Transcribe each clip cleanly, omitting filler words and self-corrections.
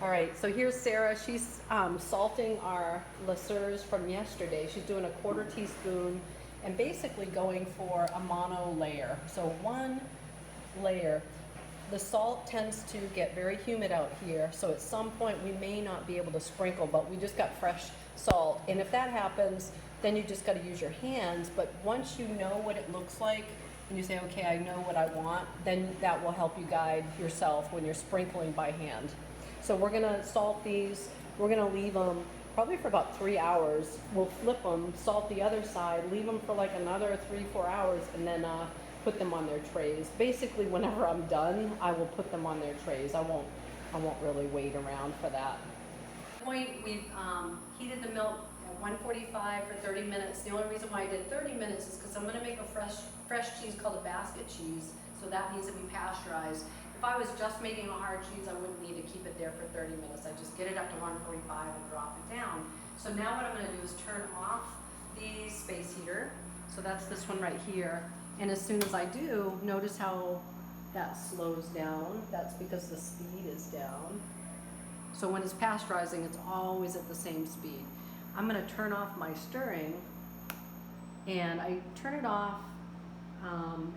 All right, so here's Sarah. She's salting our lasers from yesterday. She's doing a 1/4 teaspoon and basically going for a mono layer. So one layer. The salt tends to get very humid out here, so at some point we may not be able to sprinkle, but we just got fresh salt. And if that happens, then you just got to use your hands. But once you know what it looks like, and you say, okay, I know what I want, then that will help you guide yourself when you're sprinkling by hand. So we're gonna salt these. We're gonna leave them probably for about 3 hours. We'll flip them, salt the other side, leave them for like another 3-4 hours, and then put them on their trays. Basically, whenever I'm done, I will put them on their trays. I won't really wait around for that. At this point, we've heated the milk at 145 for 30 minutes. The only reason why I did 30 minutes is because I'm gonna make a fresh cheese called a basket cheese. So that needs to be pasteurized. If I was just making a hard cheese, I wouldn't need to keep it there for 30 minutes. I just get it up to 145 and drop it down. So now what I'm gonna do is turn off the space heater. So that's this one right here. And as soon as I do, notice how that slows down. That's because the speed is down. So when it's pasteurizing, it's always at the same speed. I'm gonna turn off my stirring, and I turn it off.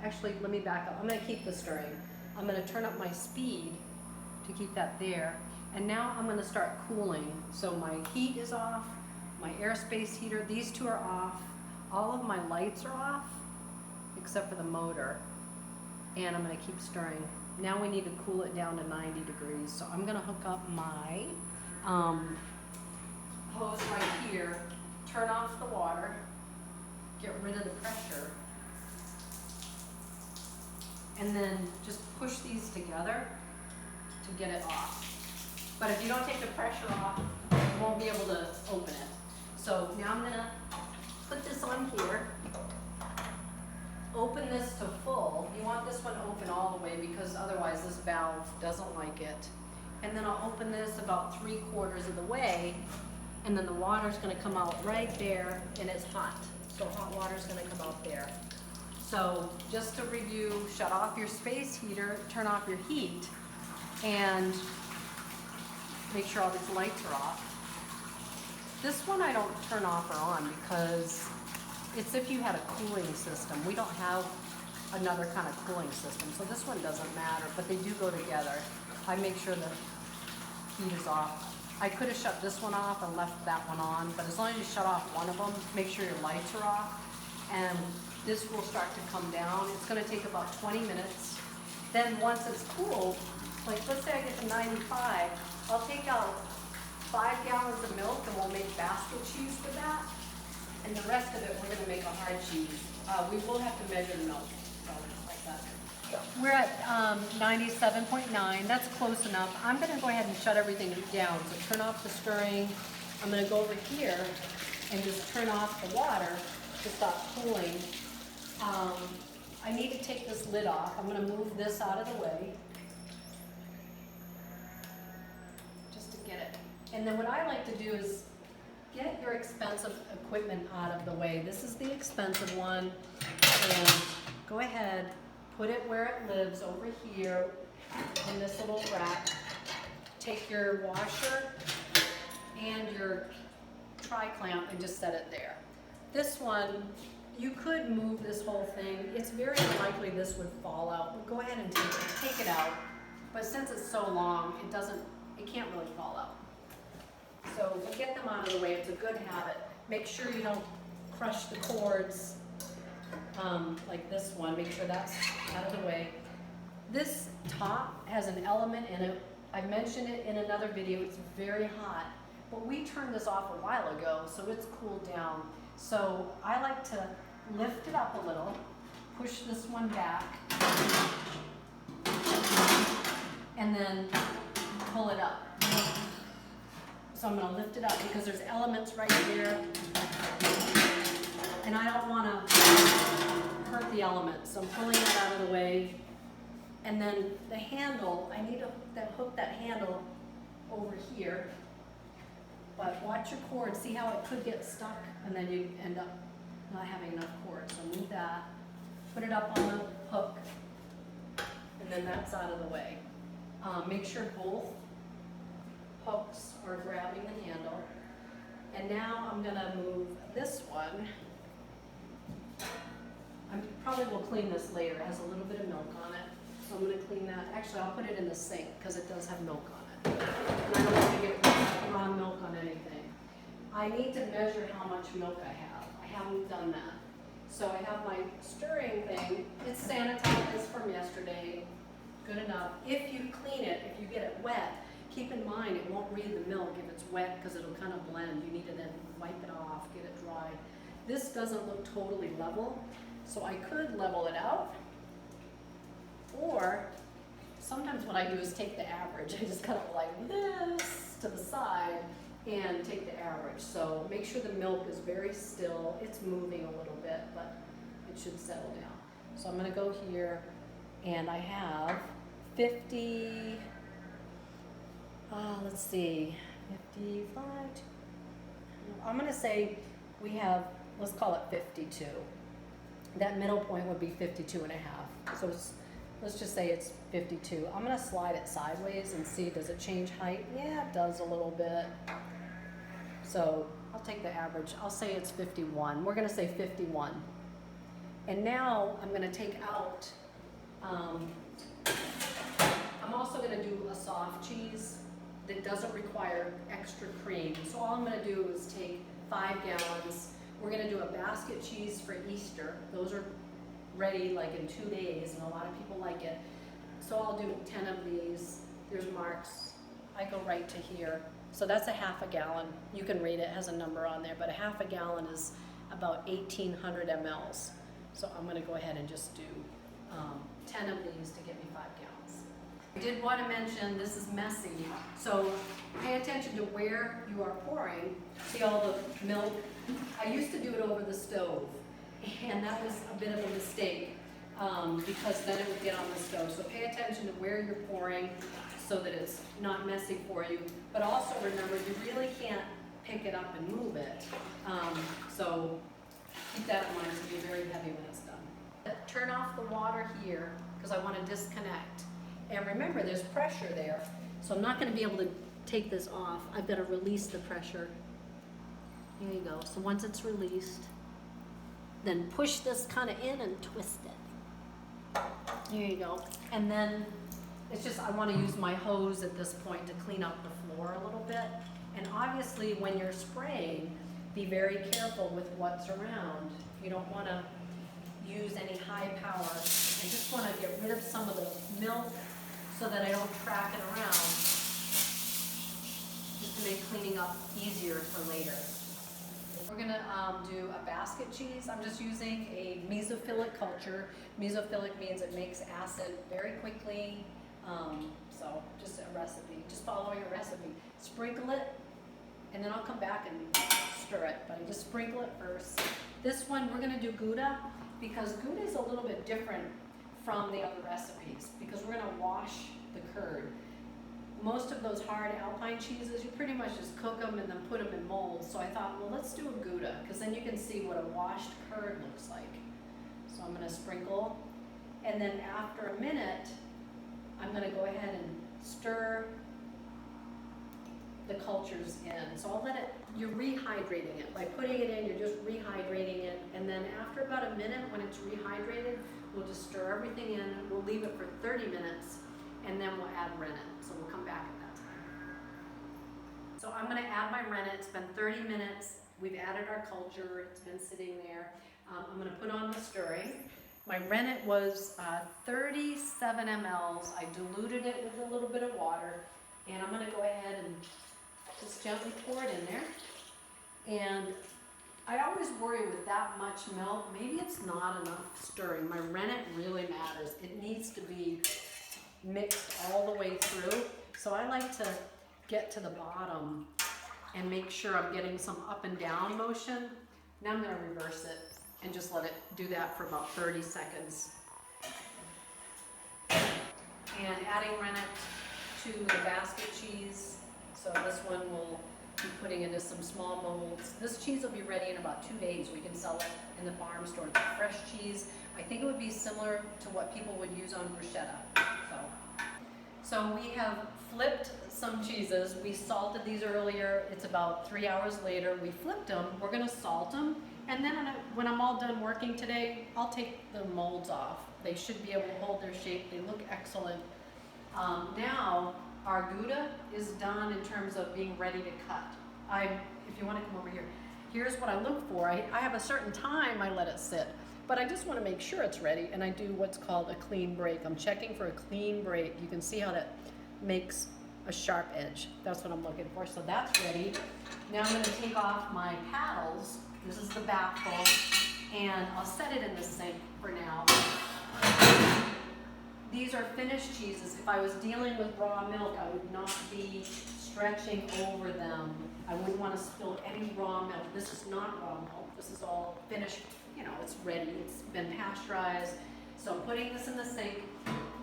Actually, let me back up. I'm gonna keep the stirring. I'm gonna turn up my speed to keep that there. And now I'm gonna start cooling. So my heat is off, my airspace heater, these two are off. All of my lights are off, except for the motor. And I'm gonna keep stirring. Now we need to cool it down to 90 degrees. So I'm gonna hook up my hose right here, turn off the water, get rid of the pressure, and then just push these together to get it off. But if you don't take the pressure off, you won't be able to open it. So now I'm gonna put this on here, open this to full. You want this one open all the way because otherwise this valve doesn't like it. And then I'll open this about 3/4 of the way, and then the water's gonna come out right there, and it's hot. So hot water's gonna come out there. So just to review, shut off your space heater, turn off your heat, and make sure all these lights are off. This one I don't turn off or on because it's if you had a cooling system. We don't have another kind of cooling system, so this one doesn't matter, but they do go together. I make sure the heat is off. I could have shut this one off and left that one on, but as long as you shut off one of them, make sure your lights are off, and this will start to come down. It's gonna take about 20 minutes. Then once it's cooled, like let's say I get to 95, I'll take out 5 gallons of milk and we'll make basket cheese with that. And the rest of it, we're gonna make a hard cheese. We will have to measure the milk, so like that. We're at 97.9, that's close enough. I'm gonna go ahead and shut everything down. So turn off the stirring. I'm gonna go over here and just turn off the water to stop cooling. I need to take this lid off. I'm gonna move this out of the way, just to get it. And then what I like to do is get your expensive equipment out of the way. This is the expensive one, and go ahead, put it where it lives, over here in this little rack. Take your washer and your tri-clamp and just set it there. This one, you could move this whole thing. It's very unlikely this would fall out, but go ahead and take it out. But since it's so long, it can't really fall out. So get them out of the way. It's a good habit. Make sure you don't crush the cords like this one. Make sure that's out of the way. This top has an element in it. I mentioned it in another video. It's very hot, but we turned this off a while ago, so it's cooled down. So I like to lift it up a little, push this one back, and then pull it up. So I'm gonna lift it up because there's elements right here, and I don't wanna hurt the elements. So I'm pulling it out of the way. And then the handle, I need to hook that handle over here. But watch your cord, see how it could get stuck, and then you end up not having enough cord. So move that, put it up on the hook, and then that's out of the way. Make sure both milks are grabbing the handle. And now I'm gonna move this one. I probably will clean this later. It has a little bit of milk on it. So I'm gonna clean that. Actually, I'll put it in the sink because it does have milk on it. And I don't want to get raw milk on anything. I need to measure how much milk I have. I haven't done that. So I have my stirring thing. It's sanitized, it's from yesterday. Good enough. If you clean it, if you get it wet, keep in mind it won't read the milk if it's wet because it'll kind of blend. You need to then wipe it off, get it dry. This doesn't look totally level, so I could level it out. Or sometimes what I do is take the average. I just kind of like this to the side and take the average. So make sure the milk is very still. It's moving a little bit, but it should settle down. So I'm gonna go here and I have 50, let's see, 55, I'm gonna say we have, let's call it 52. That middle point would be 52 and a half. So let's just say it's 52. I'm gonna slide it sideways and see, does it change height? Yeah, it does a little bit. So I'll take the average. I'll say it's 51. We're gonna say 51. And now I'm gonna take out, I'm also gonna do a soft cheese that doesn't require extra cream. So all I'm gonna do is take 5 gallons. We're gonna do a basket cheese for Easter. Those are ready like in 2 days, and a lot of people like it. So I'll do 10 of these. There's marks. I go right to here. So that's a half a gallon. You can read it, it has a number on there, but a half a gallon is about 1,800 mLs. So I'm gonna go ahead and just do 10 of these to get me 5 gallons. I did want to mention, this is messy, so pay attention to where you are pouring. See all the milk? I used to do it over the stove, and that was a bit of a mistake because then it would get on the stove. So pay attention to where you're pouring so that it's not messy for you. But also remember, you really can't pick it up and move it. So keep that in mind, it's going to be very heavy when it's done. Turn off the water here because I want to disconnect. And remember, there's pressure there, so I'm not going to be able to take this off. I've got to release the pressure. Here you go. So once it's released, then push this kind of in and twist it. There you go. And then it's just, I want to use my hose at this point to clean up the floor a little bit. And obviously when you're spraying, be very careful with what's around. You don't want to use any high power. I just want to get rid of some of the milk so that I don't track it around, just to make cleaning up easier for later. We're gonna do a basket cheese. I'm just using a mesophilic culture. Mesophilic means it makes acid very quickly. So just a recipe, just follow your recipe. Sprinkle it, and then I'll come back and stir it, but I just sprinkle it first. This one, we're gonna do Gouda, because Gouda is a little bit different from the other recipes, because we're gonna wash the curd. Most of those hard Alpine cheeses, you pretty much just cook them and then put them in molds. So I thought, well, let's do a Gouda, because then you can see what a washed curd looks like. So I'm gonna sprinkle, and then after a minute, I'm gonna go ahead and stir the cultures in. So I'll let it, you're rehydrating it. By putting it in, you're just rehydrating it. And then after about a minute, when it's rehydrated, we'll just stir everything in. We'll leave it for 30 minutes, and then we'll add rennet. So we'll come back at that time. So I'm gonna add my rennet. It's been 30 minutes. We've added our culture. It's been sitting there. I'm gonna put on the stirring. My rennet was 37 mLs. I diluted it with a little bit of water, and I'm gonna go ahead and just gently pour it in there. And I always worry with that much milk, maybe it's not enough stirring. My rennet really matters. It needs to be mixed all the way through. So I like to get to the bottom and make sure I'm getting some up and down motion. Now I'm gonna reverse it and just let it do that for about 30 seconds. And adding rennet to the basket cheese. So this one we'll be putting into some small molds. This cheese will be ready in about 2 days. We can sell it in the farm store. It's fresh cheese. I think it would be similar to what people would use on bruschetta. So we have flipped some cheeses. We salted these earlier. It's about 3 hours later. We flipped them. We're gonna salt them. And then when I'm all done working today, I'll take the molds off. They should be able to hold their shape. They look excellent. Now, our Gouda is done in terms of being ready to cut. If you want to come over here, here's what I look for. I have a certain time I let it sit, but I just want to make sure it's ready, and I do what's called a clean break. I'm checking for a clean break. You can see how that makes a sharp edge. That's what I'm looking for. So that's ready. Now I'm going to take off my paddles. This is the baffle, and I'll set it in the sink for now. These are finished cheeses. If I was dealing with raw milk, I would not be stretching over them. I wouldn't want to spill any raw milk. This is not raw milk. This is all finished, you know, it's ready. It's been pasteurized. So I'm putting this in the sink.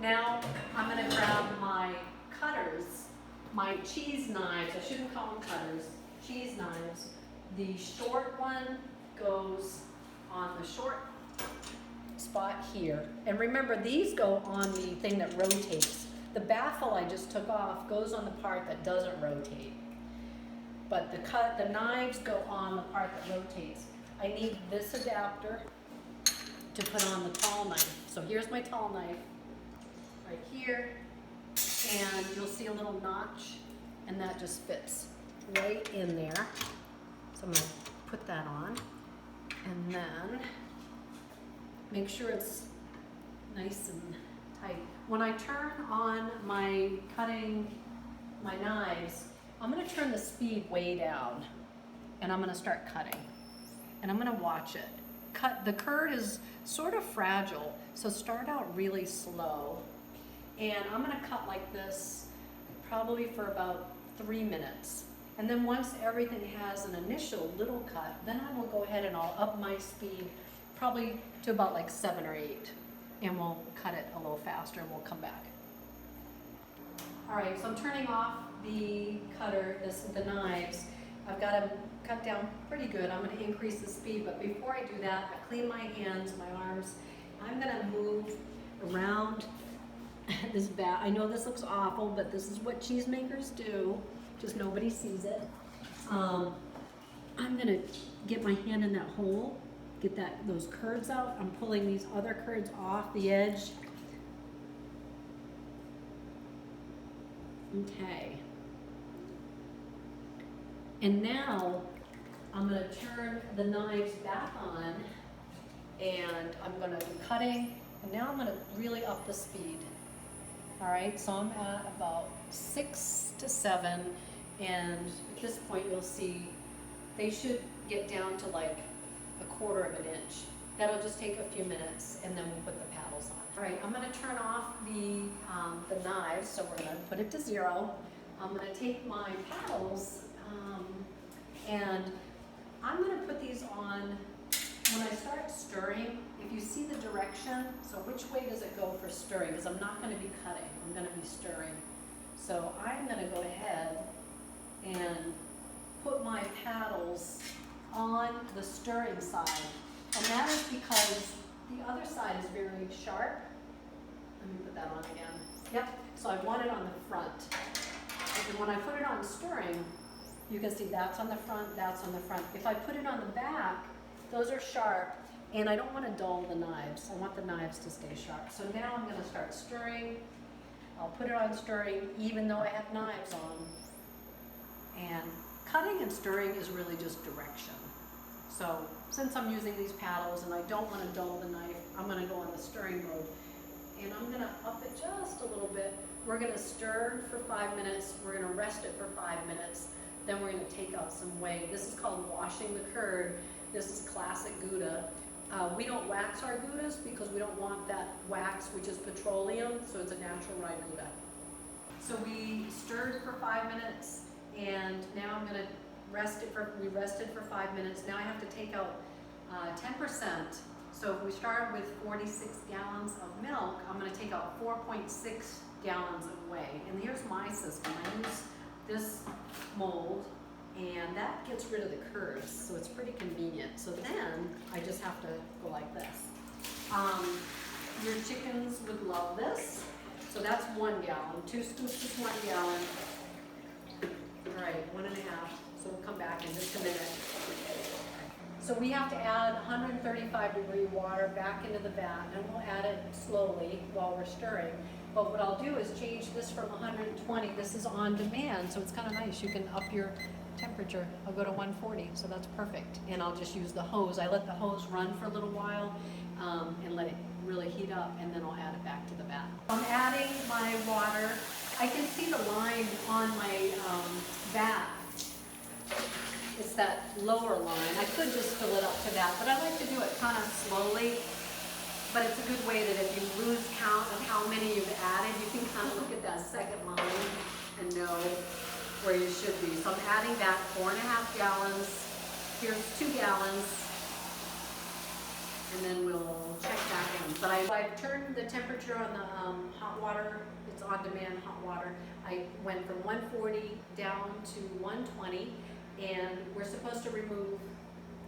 Now I'm going to grab my cutters, my cheese knives. I shouldn't call them cutters, cheese knives. The short one goes on the short spot here. And remember, these go on the thing that rotates. The baffle I just took off goes on the part that doesn't rotate. But the knives go on the part that rotates. I need this adapter to put on the tall knife. So here's my tall knife right here. And you'll see a little notch, and that just fits right in there. So I'm gonna put that on, and then make sure it's nice and tight. When I turn on my knives, I'm gonna turn the speed way down, and I'm gonna start cutting. And I'm gonna watch it. The curd is sort of fragile, so start out really slow. And I'm gonna cut like this probably for about 3 minutes. And then once everything has an initial little cut, then I will go ahead and I'll up my speed probably to about like 7 or 8. And we'll cut it a little faster and we'll come back. All right, so I'm turning off the cutter, the knives. I've got them cut down pretty good. I'm gonna increase the speed, but before I do that, I clean my hands, my arms. I'm gonna move around this bat. I know this looks awful, but this is what cheesemakers do. Just nobody sees it. I'm gonna get my hand in that hole, get those curds out. I'm pulling these other curds off the edge. Okay. And now I'm gonna turn the knives back on, and I'm gonna be cutting, and now I'm gonna really up the speed. All right, so I'm at about 6 to 7, and at this point you'll see they should get down to like 1/4 of an inch. That'll just take a few minutes, and then we'll put the paddles on. All right, I'm gonna turn off the knives, so we're gonna put it to 0. I'm gonna take my paddles, and I'm gonna put these on when I start stirring. If you see the direction, so which way does it go for stirring? Because I'm not gonna be cutting, I'm gonna be stirring. So I'm gonna go ahead and put my paddles on the stirring side. And that is because the other side is very sharp. Let me put that on again. Yep, so I want it on the front. And when I put it on stirring, you can see that's on the front, that's on the front. If I put it on the back, those are sharp, and I don't want to dull the knives. I want the knives to stay sharp. So now I'm going to start stirring. I'll put it on stirring even though I have knives on. And cutting and stirring is really just direction. So since I'm using these paddles and I don't want to dull the knife, I'm going to go on the stirring mode. And I'm going to up it just a little bit. We're going to stir for 5 minutes. We're going to rest it for 5 minutes. Then we're going to take out some whey. This is called washing the curd. This is classic Gouda. We don't wax our Goudas because we don't want that wax, which is petroleum, so it's a natural rye Gouda. So we stirred for 5 minutes, and now I'm going to rest it we rested for 5 minutes. Now I have to take out 10%. So if we start with 46 gallons of milk, I'm going to take out 4.6 gallons of whey. And here's my system. I use this mold, and that gets rid of the curds, so it's pretty convenient. So then I just have to go like this. Your chickens would love this. So that's 1 gallon. 2 scoops is 1 gallon. All right, 1.5. So we'll come back in just a minute. So we have to add 135-degree water back into the vat, and we'll add it slowly while we're stirring. But what I'll do is change this from 120. This is on demand, so it's kind of nice. You can up your temperature. I'll go to 140, so that's perfect. And I'll just use the hose. I let the hose run for a little while and let it really heat up, and then I'll add it back to the vat. I'm adding my water. I can see the line on my vat. It's that lower line. I could just fill it up to that, but I like to do it kind of slowly. But it's a good way that if you lose count of how many you've added, you can kind of look at that second line and know where you should be. So I'm adding back 4.5 gallons. Here's 2 gallons. And then we'll check back in. But I've turned the temperature on the hot water. It's on demand hot water. I went from 140 down to 120. And we're supposed to remove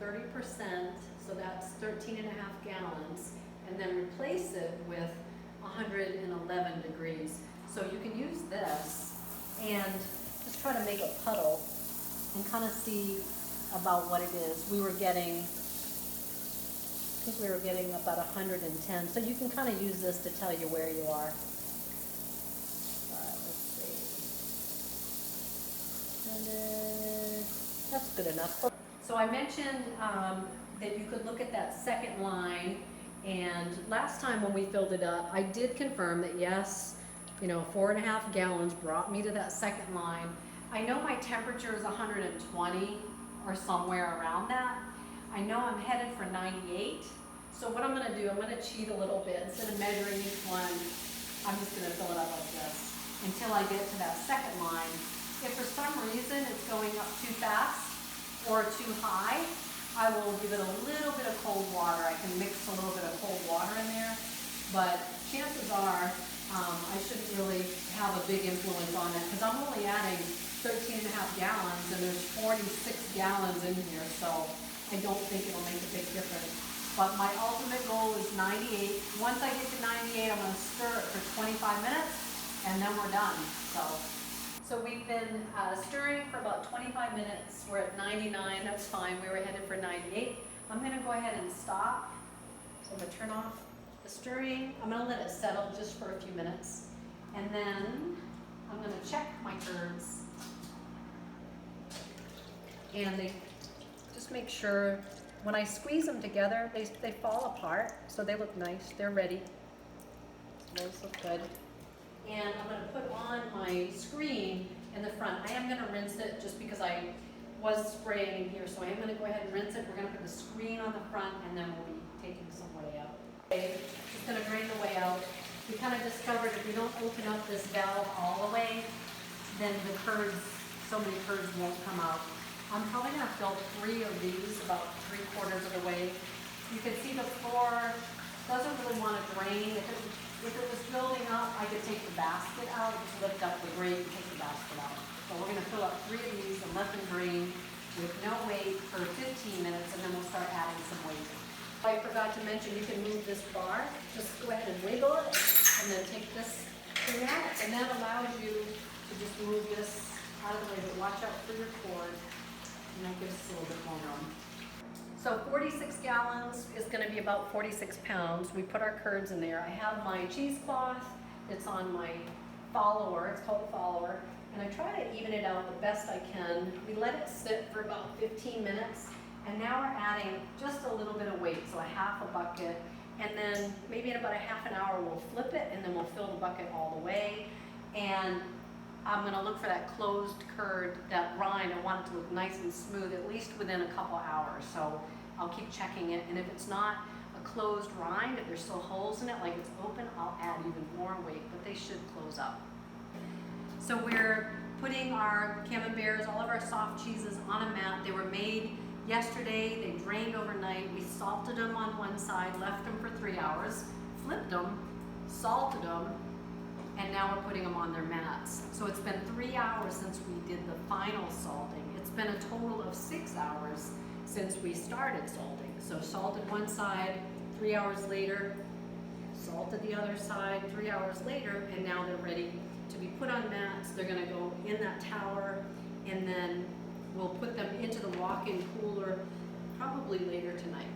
30%, so that's 13.5 gallons, and then replace it with 111 degrees. So you can use this and just try to make a puddle and kind of see about what it is. I think we were getting about 110, so you can kind of use this to tell you where you are. Let's see. That's good enough. So I mentioned that you could look at that second line, and last time when we filled it up, I did confirm that yes, 4.5 gallons brought me to that second line. I know my temperature is 120 or somewhere around that. I know I'm headed for 98. So what I'm gonna do, I'm gonna cheat a little bit. Instead of measuring each one, I'm just gonna fill it up like this until I get to that second line. If for some reason it's going up too fast or too high, I will give it a little bit of cold water. I can mix a little bit of cold water in there, but chances are I shouldn't really have a big influence on it because I'm only adding 13.5 gallons and there's 46 gallons in here, so I don't think it'll make a big difference. But my ultimate goal is 98. Once I get to 98, I'm going to stir it for 25 minutes and then we're done. So we've been stirring for about 25 minutes. We're at 99, that's fine. We were headed for 98. I'm gonna go ahead and stop. So I'm gonna turn off the stirring. I'm gonna let it settle just for a few minutes. And then I'm gonna check my curds. And they just make sure, when I squeeze them together, they fall apart. So they look nice, they're ready. Those look good. And I'm going to put on my screen in the front. I am going to rinse it just because I was spraying in here, so I am going to go ahead and rinse it. We're going to put the screen on the front, and then we'll be taking some whey out. Okay, just going to drain the whey out. We kind of discovered if we don't open up this valve all the way, then the curds, so many curds won't come out. I'm probably going to fill 3 of these, about 3/4 of the way. You can see the floor doesn't really want to drain. If it was building up, I could take the basket out, just lift up the grate and take the basket out. So we're going to fill up 3 of these and let them drain with no weight for 15 minutes, and then we'll start adding some weight. I forgot to mention, you can move this bar. Just go ahead and wiggle it, and then take this thing out. And that allows you to just move this out of the way, but watch out for your cord, and that gives us a little bit more room. So 46 gallons is going to be about 46 pounds. We put our curds in there. I have my cheesecloth. It's on my follower. It's called a follower. And I try to even it out the best I can. We let it sit for about 15 minutes. And now we're adding just a little bit of weight, so a half a bucket. And then maybe in about a half an hour, we'll flip it, and then we'll fill the bucket all the way. And I'm going to look for that closed curd, that rind. I want it to look nice and smooth, at least within a couple hours. So I'll keep checking it. And if it's not a closed rind, if there's still holes in it, like it's open, I'll add even more weight, but they should close up. So we're putting our camemberts, all of our soft cheeses on a mat. They were made yesterday. They drained overnight. We salted them on one side, left them for 3 hours, flipped them, salted them, and now we're putting them on their mats. So it's been 3 hours since we did the final salting. It's been a total of 6 hours since we started salting. So salted one side, 3 hours later, salted the other side 3 hours later, and now they're ready to be put on mats. They're gonna go in that tower, and then we'll put them into the walk-in cooler probably later tonight.